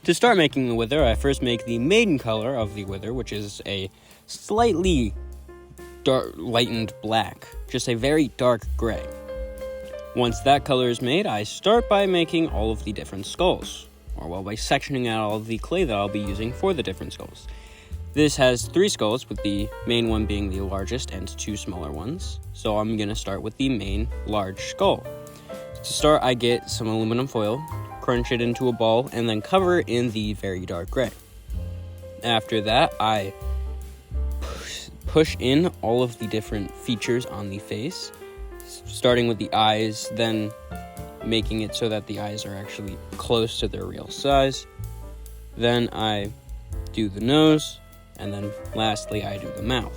To start making the wither, I first make the main color of the wither, which is a slightly dark, lightened black, just a very dark gray. Once that color is made, I start by making all of the different skulls, by sectioning out all of the clay that I'll be using for the different skulls. This has 3 skulls, with the main one being the largest and 2 smaller ones, so I'm going to start with the main large skull. To start, I get some aluminum foil, crunch it into a ball, and then cover it in the very dark gray. After that, I push in all of the different features on the face, starting with the eyes, then making it so that the eyes are actually close to their real size. Then I do the nose, and then lastly I do the mouth.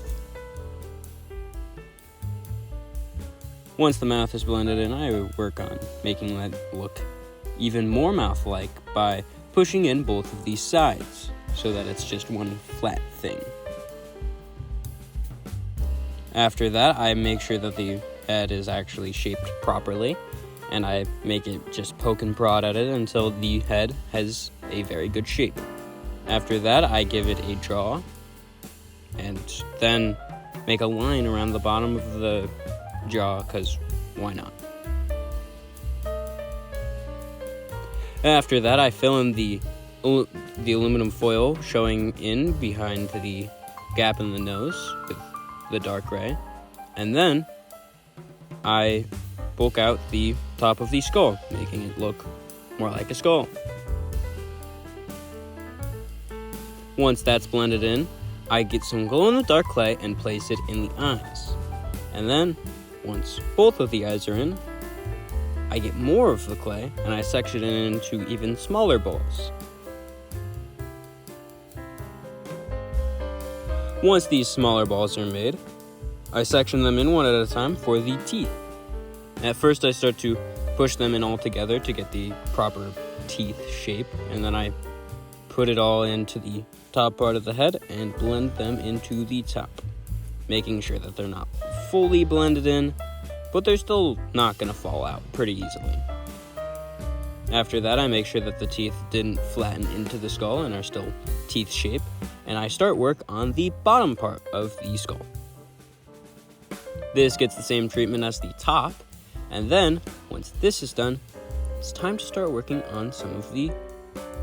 Once the mouth is blended in, I work on making that look even more mouth-like by pushing in both of these sides so that it's just one flat thing. After that, I make sure that the head is actually shaped properly, and I make it just poke and prod at it until the head has a very good shape. After that, I give it a jaw, and then make a line around the bottom of the jaw, because why not? After that, I fill in the aluminum foil showing in behind the gap in the nose with the dark gray, and then I bulk out the top of the skull, making it look more like a skull. Once that's blended in, I get some glow-in-the-dark clay and place it in the eyes. And then, once both of the eyes are in, I get more of the clay and I section it into even smaller balls. Once these smaller balls are made, I section them in one at a time for the teeth. At first, I start to push them in all together to get the proper teeth shape, and then I put it all into the top part of the head and blend them into the top, making sure that they're not fully blended in, but they're still not going to fall out pretty easily. After that, I make sure that the teeth didn't flatten into the skull and are still teeth shape, and I start work on the bottom part of the skull. This gets the same treatment as the top, and then, once this is done, it's time to start working on some of the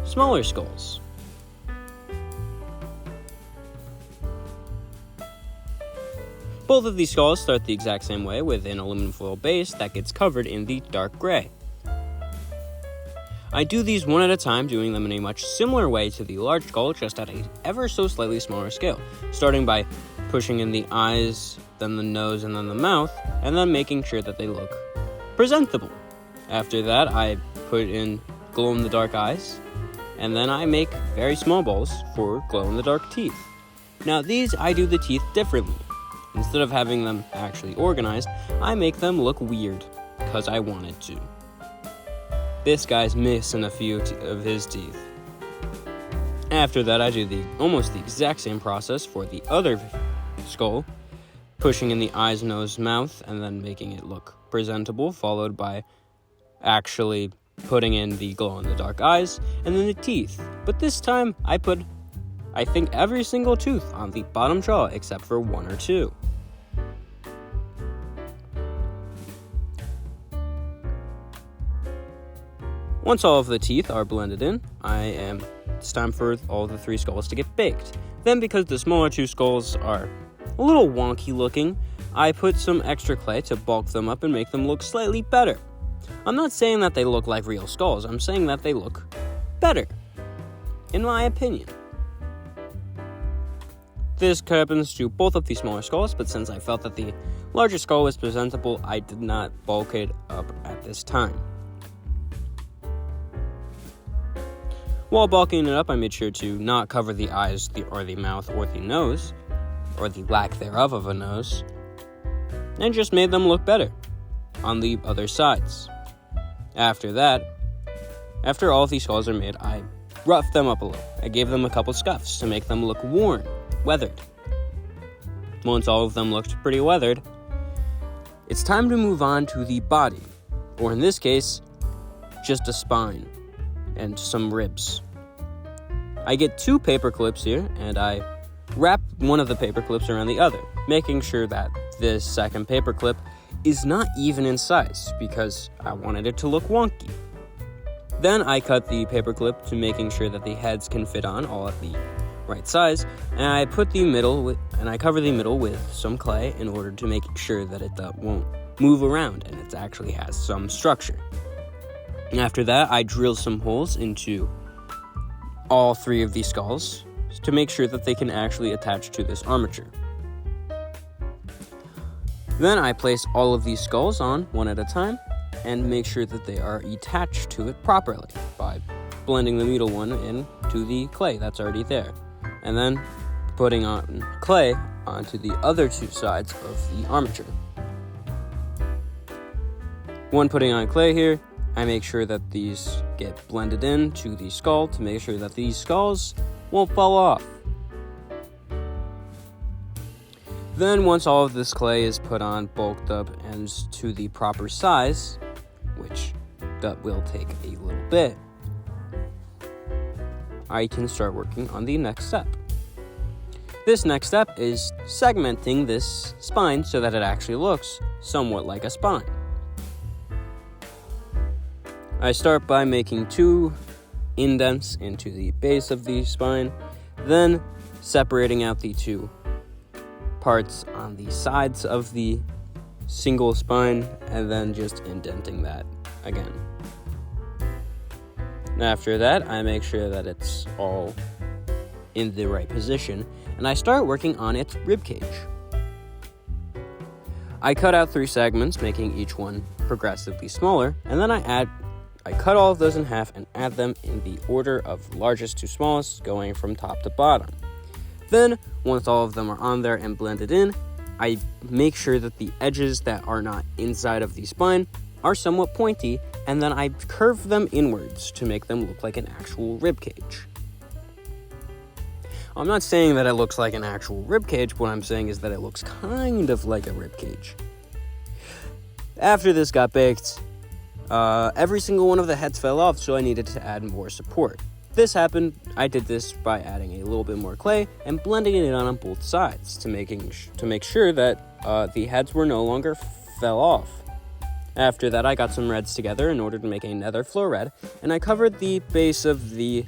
smaller skulls. Both of these skulls start the exact same way, with an aluminum foil base that gets covered in the dark gray. I do these one at a time, doing them in a much similar way to the large skull, just at a ever so slightly smaller scale, starting by pushing in the eyes, then the nose, and then the mouth, and then making sure that they look presentable. After that, I put in glow-in-the-dark eyes, and then I make very small balls for glow-in-the-dark teeth. Now these, I do the teeth differently. Instead of having them actually organized, I make them look weird, because I wanted to. This guy's missing a few of his teeth. After that, I do almost the exact same process for the other skull, pushing in the eyes, nose, mouth, and then making it look presentable, followed by actually putting in the glow-in-the-dark eyes, and then the teeth. But this time, I put, I think, every single tooth on the bottom jaw, except for 1 or 2. Once all of the teeth are blended in, it's time for all the 3 skulls to get baked. Then, because the smaller 2 skulls are a little wonky looking, I put some extra clay to bulk them up and make them look slightly better. I'm not saying that they look like real skulls, I'm saying that they look better, in my opinion. This happens to both of the smaller skulls, but since I felt that the larger skull was presentable, I did not bulk it up at this time. While bulking it up, I made sure to not cover the eyes or the mouth or the nose, or the lack thereof of a nose, and just made them look better on the other sides. After that, after all of these skulls are made, I roughed them up a little. I gave them a couple scuffs to make them look worn, weathered. Once all of them looked pretty weathered, it's time to move on to the body, or in this case, just a spine and some ribs. I get 2 paper clips here, and I wrap one of the paper clips around the other, making sure that this second paper clip is not even in size because I wanted it to look wonky. Then I cut the paper clip to making sure that the heads can fit on all at the right size, and I put the middle I cover the middle with some clay in order to make sure that it won't move around and it actually has some structure. And after that, I drill some holes into all 3 of these skulls to make sure that they can actually attach to this armature. Then I place all of these skulls on one at a time and make sure that they are attached to it properly by blending the middle one into the clay that's already there, and then putting on clay onto the other 2 sides of the armature. When putting on clay here, I make sure that these get blended into the skull to make sure that these skulls won't fall off. Then once all of this clay is put on, bulked up, and to the proper size, which that will take a little bit, I can start working on the next step. This next step is segmenting this spine so that it actually looks somewhat like a spine. I start by making 2 indents into the base of the spine, then separating out the 2 parts on the sides of the single spine, and then just indenting that again. After that, I make sure that it's all in the right position, and I start working on its ribcage. I cut out 3 segments, making each one progressively smaller, and then I cut all of those in half and add them in the order of largest to smallest, going from top to bottom. Then, once all of them are on there and blended in, I make sure that the edges that are not inside of the spine are somewhat pointy, and then I curve them inwards to make them look like an actual rib cage. I'm not saying that it looks like an actual rib cage, what I'm saying is that it looks kind of like a rib cage. After this got baked, every single one of the heads fell off, so I needed to add more support. This happened, I did this by adding a little bit more clay and blending it in on both sides to make sure that the heads were no longer fell off. After that, I got some reds together in order to make a nether floor red, and I covered the base of the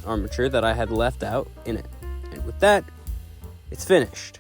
armature that I had left out in it. And with that, it's finished.